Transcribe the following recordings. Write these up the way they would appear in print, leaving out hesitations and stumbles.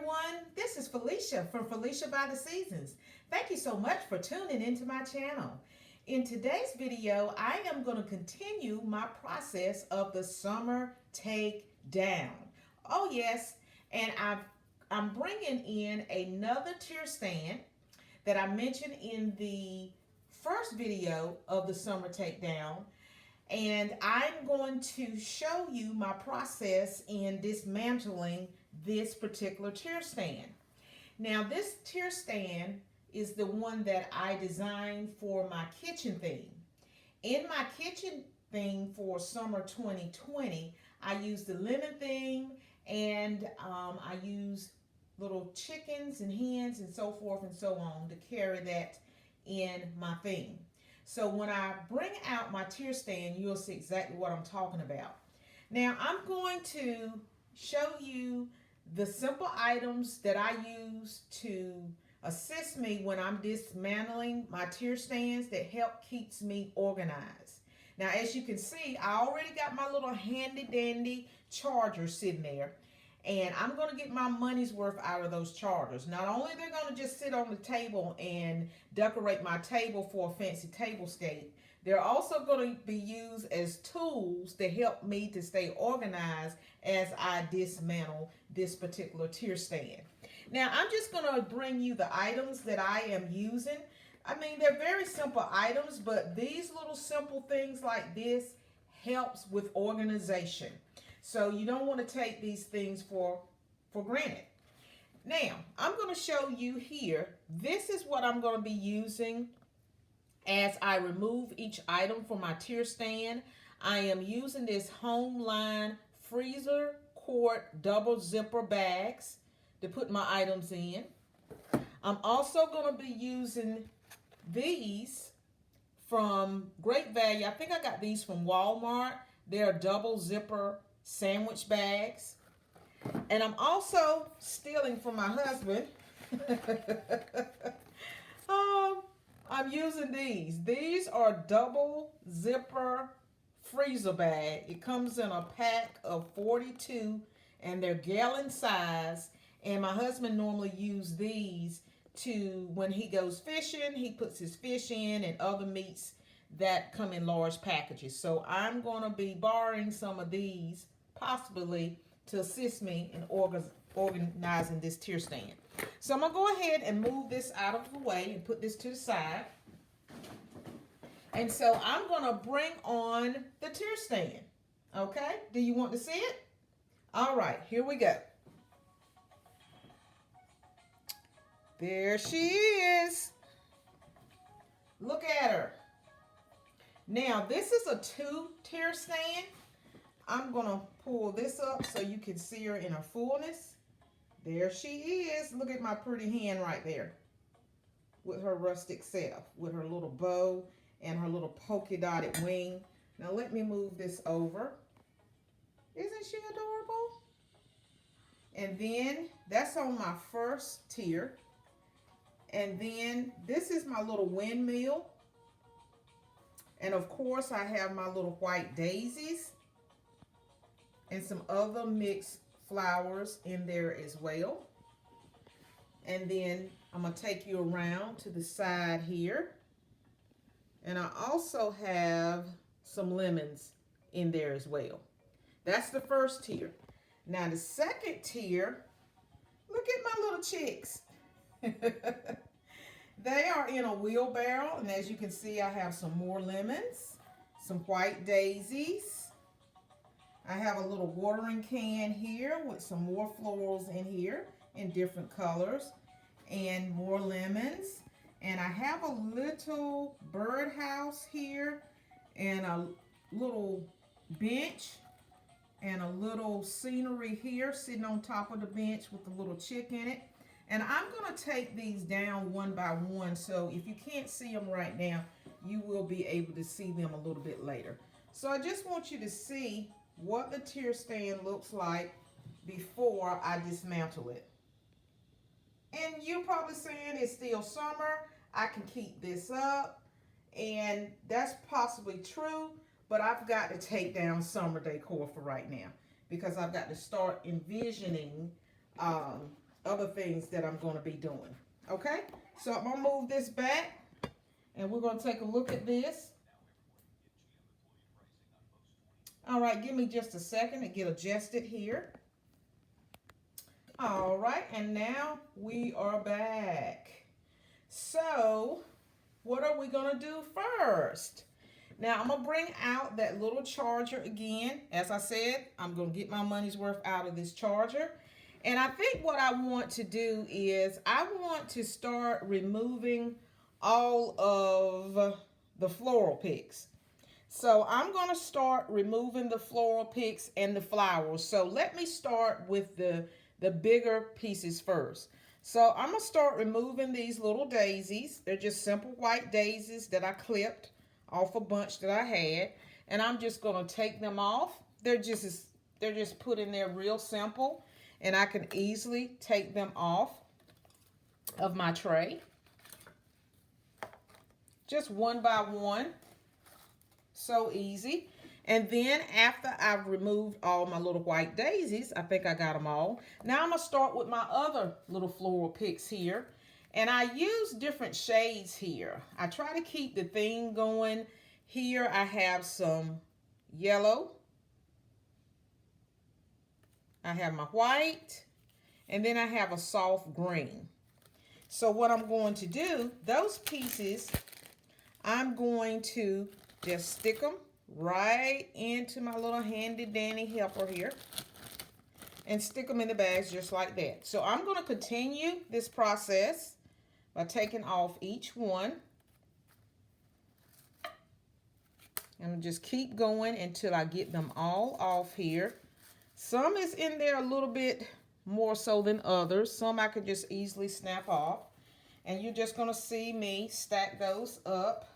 everyone. This is Felicia from Felicia by the Seasons. Thank you so much for tuning into my channel. In today's video, I am going to continue my process of the summer take down. Oh yes, and I'm bringing in another tier stand that I mentioned in the first video of the summer takedown, and I'm going to show you my process in dismantling this particular tier stand. Now, this tier stand is the one that I designed for my kitchen theme. In my kitchen theme for summer 2020, I used the lemon theme, and I used little chickens and hens and so forth and so on to carry that in my theme. So when I bring out my tier stand, you'll see exactly what I'm talking about. Now I'm going to show you the simple items that I use to assist me when I'm dismantling my tier stands that help keeps me organized. Now as you can see, I already got my little handy dandy charger sitting there. And I'm going to get my money's worth out of those chargers. Not only they're going to just sit on the table and decorate my table for a fancy tablescape, they're also going to be used as tools to help me to stay organized as I dismantle this particular tier stand. Now, I'm just going to bring you the items that I am using. I mean, they're very simple items, but these little simple things like this helps with organization. So you don't want to take these things for granted. Now, I'm going to show you here. This is what I'm going to be using as I remove each item from my tier stand. I am using this Homeline freezer quart double zipper bags to put my items in. I'm also going to be using these from Great Value. I think I got these from Walmart. They're double zipper sandwich bags. And I'm also stealing from my husband. I'm using these. These are double zipper freezer bag. It comes in a pack of 42 and they're gallon size. And my husband normally uses these to, when he goes fishing, he puts his fish in and other meats that come in large packages. So I'm going to be borrowing some of these possibly to assist me in organizing this tier stand. So I'm going to go ahead and move this out of the way and put this to the side. And so I'm going to bring on the tier stand. Okay? Do you want to see it? All right, here we go. There she is. Look at her. Now, this is a 2-tier stand. I'm going to pull this up so you can see her in her fullness. There she is. Look at my pretty hand right there with her rustic self, with her little bow and her little polka dotted wing. Now let me move this over. Isn't she adorable? And then that's on my first tier. And then this is my little windmill. And of course I have my little white daisies and some other mixed flowers in there as well. And then I'm going to take you around to the side here. And I also have some lemons in there as well. That's the first tier. Now the second tier, look at my little chicks. They are in a wheelbarrow, and as you can see, I have some more lemons, some white daisies. I have a little watering can here with some more florals in here in different colors and more lemons. And I have a little birdhouse here and a little bench and a little scenery here sitting on top of the bench with a little chick in it. And I'm going to take these down one by one, so if you can't see them right now, you will be able to see them a little bit later. So I just want you to see what the tier stand looks like before I dismantle it. And you're probably saying it's still summer, I can keep this up, and that's possibly true, but I've got to take down summer decor for right now because I've got to start envisioning other things that I'm going to be doing. Okay, so I'm going to move this back and we're going to take a look at this. All right, give me just a second to get adjusted here. All right, and now we are back. So, what are we going to do first? Now, I'm going to bring out that little charger again. As I said, I'm going to get my money's worth out of this charger. And I think what I want to do is I want to start removing all of the floral picks. So I'm going to start removing the floral picks and the flowers. So let me start with the bigger pieces first. So I'm going to start removing these little daisies. They're just simple white daisies that I clipped off a bunch that I had. And I'm just going to take them off. They're just put in there real simple. And I can easily take them off of my tray. Just one by one. So easy. And then after I've removed all my little white daisies, I think I got them all. Now I'm going to start with my other little floral picks here. And I use different shades here. I try to keep the theme going. Here I have some yellow. I have my white. And then I have a soft green. So what I'm going to do, those pieces, I'm going to just stick them right into my little handy dandy helper here and stick them in the bags just like that. So I'm going to continue this process by taking off each one. And just keep going until I get them all off here. Some is in there a little bit more so than others. Some I could just easily snap off. And you're just going to see me stack those up.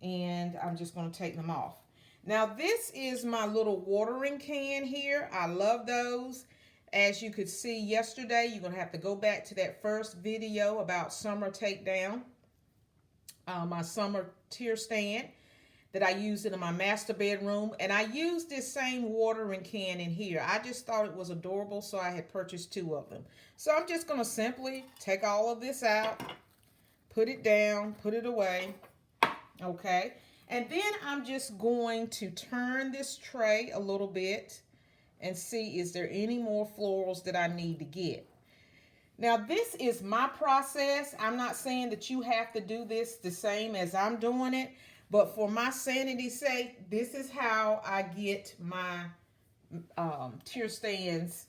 And I'm just going to take them off. Now this is my little watering can here. I love those. As you could see yesterday, you're going to have to go back to that first video about summer takedown. My summer tier stand that I used in my master bedroom. And I used this same watering can in here. I just thought it was adorable, so I had purchased 2 of them. So I'm just going to simply take all of this out, put it down, put it away. Okay, and then I'm just going to turn this tray a little bit and see, is there any more florals that I need to get? Now, this is my process. I'm not saying that you have to do this the same as I'm doing it, but for my sanity's sake, this is how I get my tier stands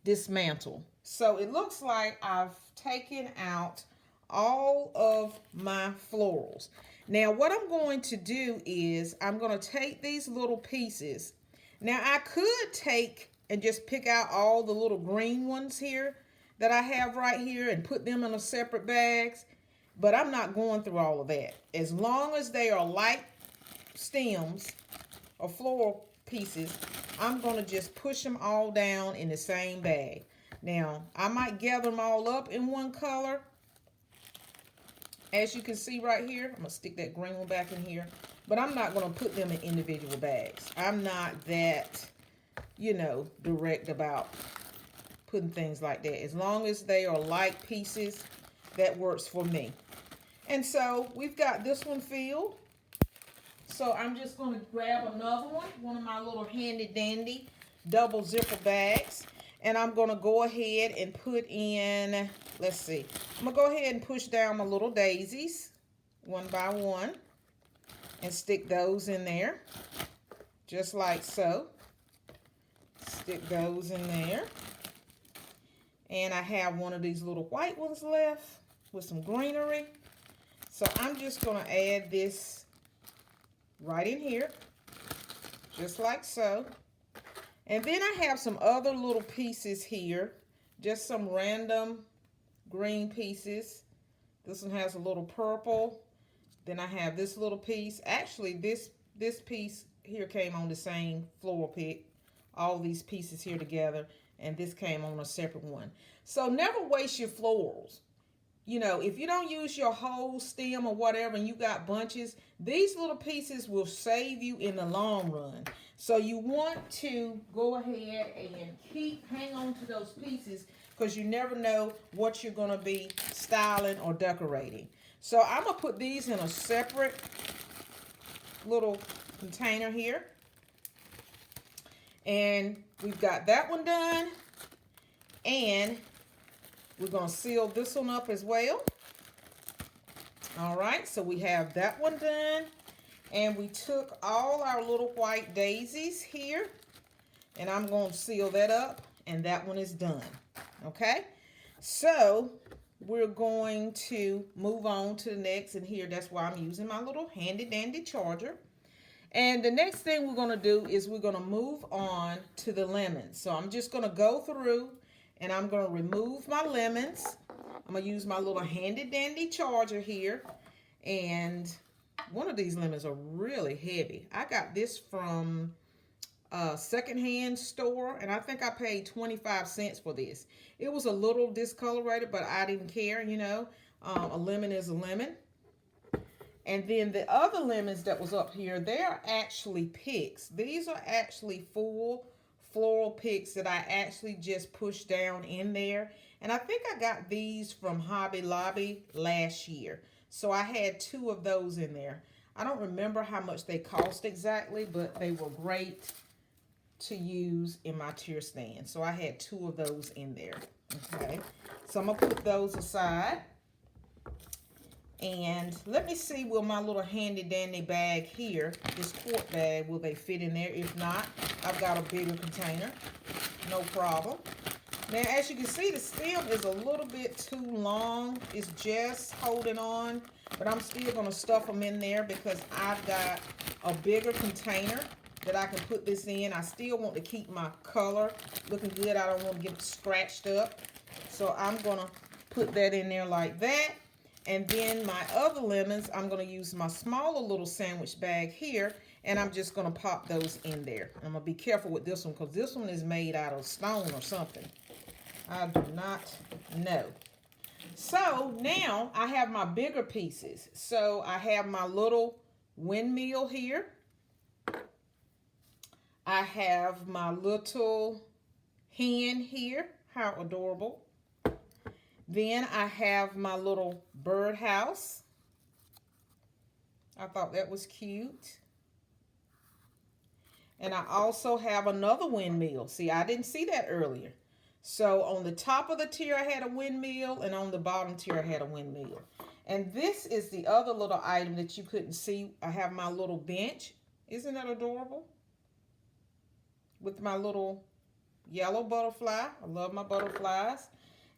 dismantled. So it looks like I've taken out all of my florals. Now what I'm going to do is I'm going to take these little pieces. Now I could take and just pick out all the little green ones here that I have right here and put them in a separate bags, but I'm not going through all of that. As long as they are light stems or floral pieces, I'm going to just push them all down in the same bag. Now I might gather them all up in one color. As you can see right here, I'm going to stick that green one back in here. But I'm not going to put them in individual bags. I'm not that, direct about putting things like that. As long as they are light pieces, that works for me. And so we've got this one filled. So I'm just going to grab another one of my little handy dandy double zipper bags. And I'm going to go ahead and put in, let's see. I'm going to go ahead and push down my little daisies one by one and stick those in there just like so. Stick those in there. And I have one of these little white ones left with some greenery. So I'm just going to add this right in here just like so. And then I have some other little pieces here, just some random green pieces. This one has a little purple. Then I have this little piece. Actually, this piece here came on the same floral pick. All these pieces here together, and this came on a separate one. So never waste your florals. If you don't use your whole stem or whatever and you got bunches, these little pieces will save you in the long run. So you want to go ahead and hang on to those pieces because you never know what you're going to be styling or decorating. So I'm going to put these in a separate little container here. And we've got that one done. And we're going to seal this one up as well. All right, so we have that one done. And we took all our little white daisies here. And I'm going to seal that up. And that one is done. Okay, so we're going to move on to the next. And here, that's why I'm using my little handy dandy charger. And the next thing we're going to do is we're going to move on to the lemons. So I'm just going to go through and I'm going to remove my lemons. I'm going to use my little handy dandy charger here. And one of these lemons are really heavy. I got this from a secondhand store and I think I paid 25 cents for this. It was a little discolorated, but I didn't care, you know. A lemon is a lemon. And then the other lemons that was up here, they're actually picks. These are actually full floral picks that I actually just pushed down in there. And I think I got these from Hobby Lobby last year. So I had 2 of those in there. I don't remember how much they cost exactly, but they were great to use in my tier stand. So I had 2 of those in there. Okay, so I'm going to put those aside. And let me see, will my little handy dandy bag here, this quart bag, will they fit in there? If not, I've got a bigger container. No problem. Now, as you can see, the stem is a little bit too long. It's just holding on. But I'm still going to stuff them in there because I've got a bigger container that I can put this in. I still want to keep my color looking good. I don't want to get it scratched up. So I'm going to put that in there like that. And then my other lemons, I'm going to use my smaller little sandwich bag here. And I'm just going to pop those in there. I'm going to be careful with this one because this one is made out of stone or something. I do not know. So now I have my bigger pieces. So I have my little windmill here. I have my little hen here. How adorable. Then I have my little birdhouse. I thought that was cute. And I also have another windmill. See, I didn't see that earlier. So on the top of the tier, I had a windmill, and on the bottom tier, I had a windmill. And this is the other little item that you couldn't see. I have my little bench. Isn't that adorable? With my little yellow butterfly. I love my butterflies.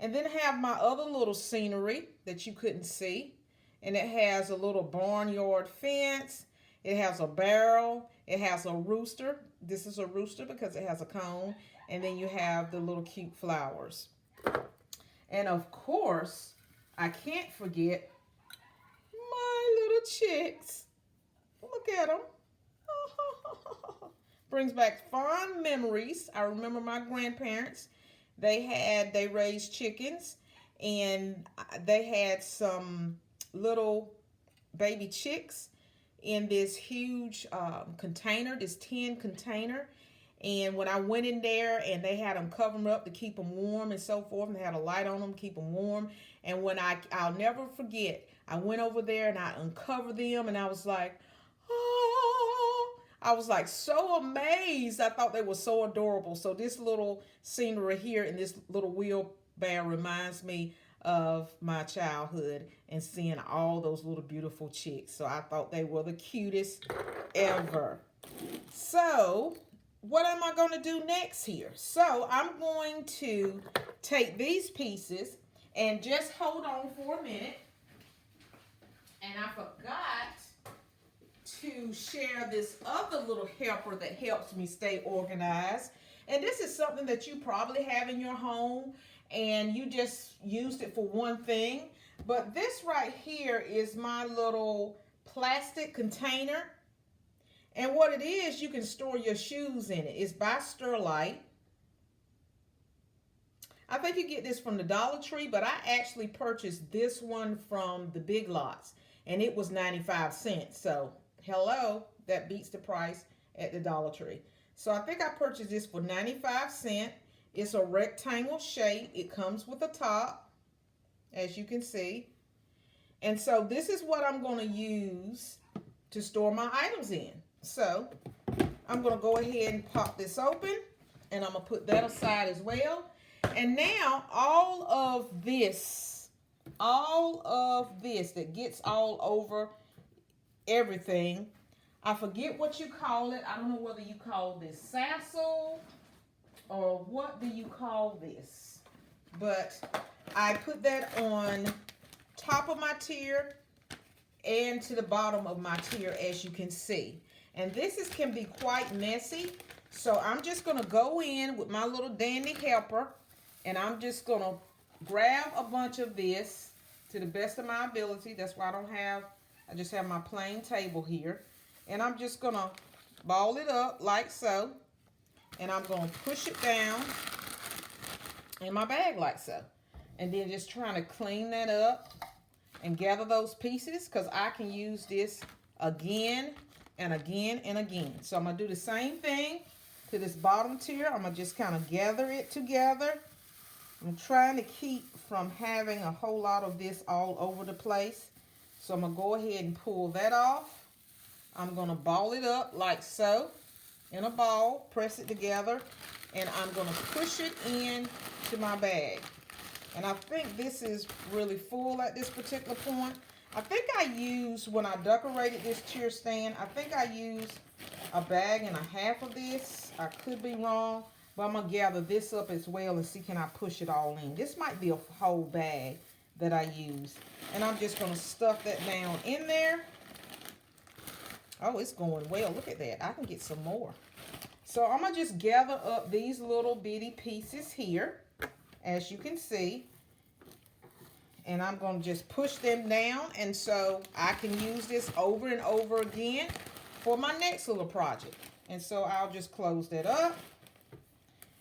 And then I have my other little scenery that you couldn't see. And it has a little barnyard fence. It has a barrel. It has a rooster. This is a rooster because it has a cone. And then you have the little cute flowers. And of course, I can't forget my little chicks. Look at them. Brings back fond memories. I remember my grandparents. They raised chickens, and they had some little baby chicks in this huge container, this tin container. And when I went in there, and they had them cover them up to keep them warm and so forth, and they had a light on them to keep them warm. And when I'll never forget, I went over there and I uncovered them, and I was like, oh, I was like so amazed. I thought they were so adorable. So this little scenery here in this little wheelbarrow reminds me of my childhood and seeing all those little beautiful chicks. So I thought they were the cutest ever. So what am I going to do next here? So I'm going to take these pieces and just hold on for a minute. And I forgot to share this other little helper that helps me stay organized. And this is something that you probably have in your home and you just used it for one thing. But this right here is my little plastic container. And what it is, you can store your shoes in it. It's by Sterlite. I think you get this from the Dollar Tree, but I actually purchased this one from the Big Lots, and it was 95 cents. So, hello, that beats the price at the Dollar Tree. So I think I purchased this for 95 cents. It's a rectangle shape. It comes with a top, as you can see. And so this is what I'm going to use to store my items in. So I'm going to go ahead and pop this open, and I'm going to put that aside as well. And now all of this that gets all over everything, I forget what you call it. I don't know whether you call this sassel or what do you call this. But I put that on top of my tier and to the bottom of my tier, as you can see. And this can be quite messy. So I'm just going to go in with my little dandy helper, and I'm just going to grab a bunch of this to the best of my ability. That's why I just have my plain table here. And I'm just going to ball it up like so. And I'm going to push it down in my bag like so. And then just trying to clean that up and gather those pieces, because I can use this again and again and again. So I'm going to do the same thing to this bottom tier. I'm going to just kind of gather it together. I'm trying to keep from having a whole lot of this all over the place. So I'm going to go ahead and pull that off. I'm going to ball it up like so in a ball, press it together, and I'm going to push it in to my bag. And I think this is really full at this particular point. I think I used, when I decorated this tier stand, I think I used a bag and a half of this. I could be wrong, but I'm going to gather this up as well and see can I push it all in. This might be a whole bag that I use. And I'm just going to stuff that down in there. Oh, it's going well. Look at that. I can get some more. So I'm going to just gather up these little bitty pieces here, as you can see. And I'm going to just push them down. And so I can use this over and over again for my next little project. And so I'll just close that up.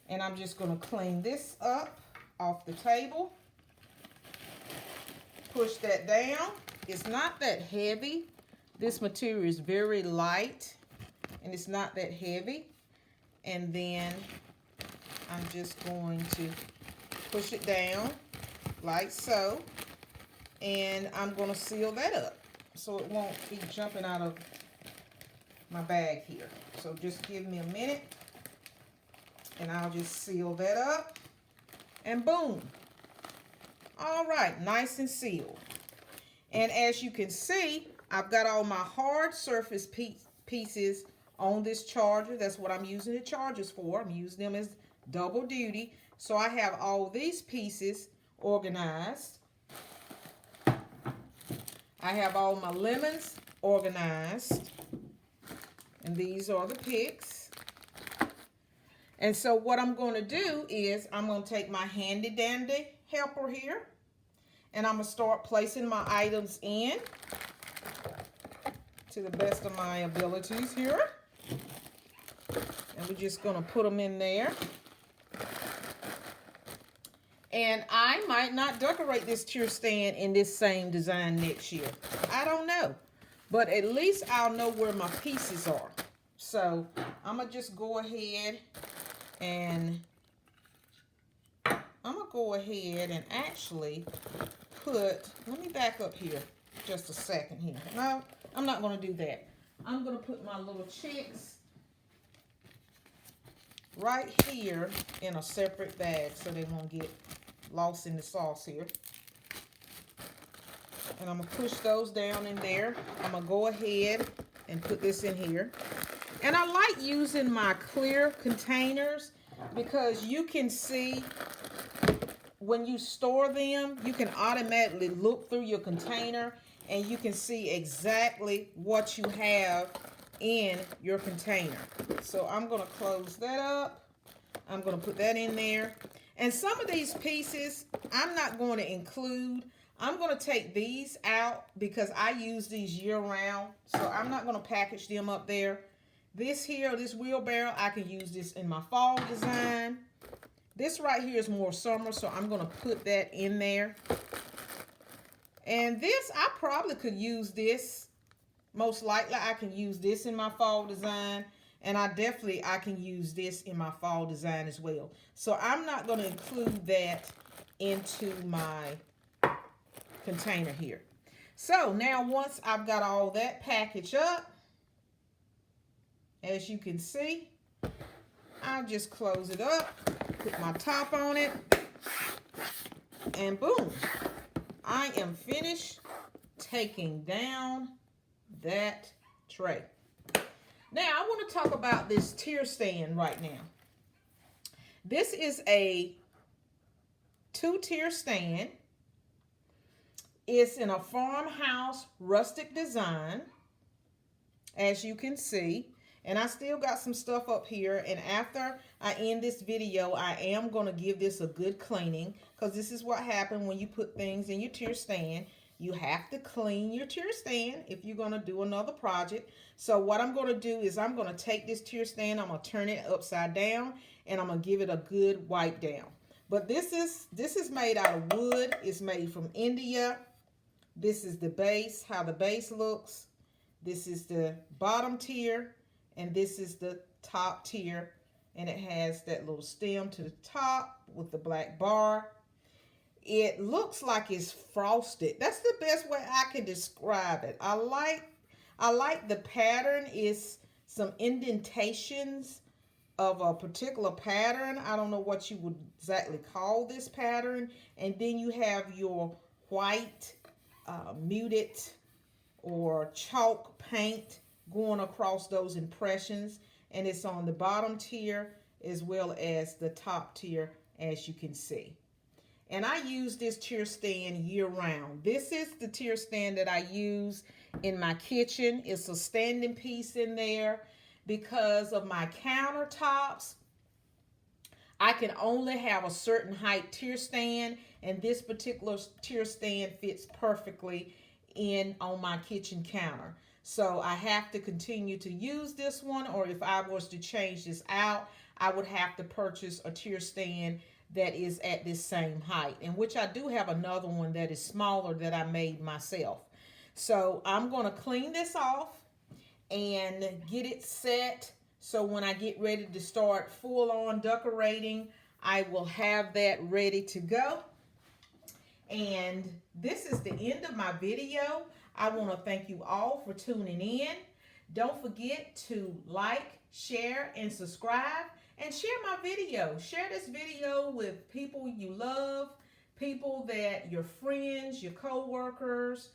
And I'm just going to clean this up off the table. Push that down. It's not that heavy. This material is very light and it's not that heavy. And then I'm just going to push it down like so. And I'm going to seal that up so it won't be jumping out of my bag here. So just give me a minute and I'll just seal that up. And boom. All right, nice and sealed. And as you can see, I've got all my hard surface pieces on this charger. That's what I'm using the chargers for. I'm using them as double duty. So I have all these pieces organized. I have all my lemons organized. And these are the picks. And so what I'm going to do is I'm going to take my handy dandy helper here. And I'm going to start placing my items in to the best of my abilities here. And we're just going to put them in there. And I might not decorate this tier stand in this same design next year. I don't know. But at least I'll know where my pieces are. So I'm going to just go ahead and actually put, let me back up here just a second here. No, I'm not going to do that. I'm going to put my little chicks right here in a separate bag so they won't get lost in the sauce here. And I'm going to push those down in there. I'm going to go ahead and put this in here. And I like using my clear containers because you can see when you store them, you can automatically look through your container and you can see exactly what you have in your container. So I'm going to close that up. I'm going to put that in there. And some of these pieces I'm not going to include. I'm going to take these out because I use these year round. So I'm not going to package them up there. This here, this wheelbarrow, I can use this in my fall design. This right here is more summer, so I'm going to put that in there. And this, I probably could use this. Most likely I can use this in my fall design. And I can use this in my fall design as well. So I'm not going to include that into my container here. So now once I've got all that packaged up, as you can see, I'll just close it up, put my top on it, and boom, I am finished taking down that tray. Now I want to talk about this tier stand right now. This is a 2-tier stand. It's in a farmhouse rustic design, as you can see. And I still got some stuff up here. And after I end this video, I am going to give this a good cleaning, because this is what happens when you put things in your tier stand. You have to clean your tier stand if you're going to do another project. So what I'm going to do is I'm going to take this tier stand, I'm going to turn it upside down, and I'm going to give it a good wipe down. But this is made out of wood. It's made from India. This is the base, how the base looks. This is the bottom tier, and this is the top tier. And it has that little stem to the top with the black bar. It looks like it's frosted. That's the best way I can describe it. I like the pattern. Is some indentations of a particular pattern. I don't know what you would exactly call this pattern. And then you have your white muted or chalk paint going across those impressions. And it's on the bottom tier as well as the top tier, as you can see. And I use this tier stand year round. This is the tier stand that I use in my kitchen. It's a standing piece in there. Because of my countertops, I can only have a certain height tier stand, and this particular tier stand fits perfectly in on my kitchen counter. So I have to continue to use this one, or if I was to change this out, I would have to purchase a tier stand that is at this same height, and which I do have another one that is smaller that I made myself. So I'm going to clean this off and get it set, so when I get ready to start full on decorating, I will have that ready to go. And this is the end of my video. I want to thank you all for tuning in. Don't forget to like, share, and subscribe, and share my video. Share this video with people you love, people that your friends, your co-workers.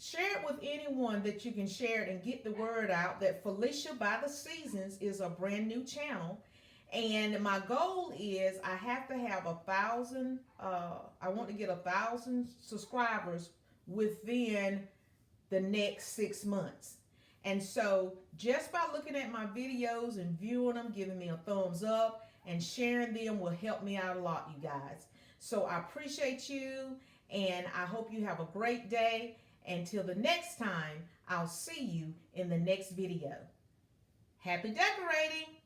Share it with anyone that you can share it and get the word out that Felicia by the Seasons is a brand new channel. And my goal is I have to have 1,000, I want to get 1,000 subscribers within the next 6 months. And so just by looking at my videos and viewing them, giving me a thumbs up and sharing them will help me out a lot, you guys. So I appreciate you, and I hope you have a great day. Until the next time, I'll see you in the next video. Happy decorating!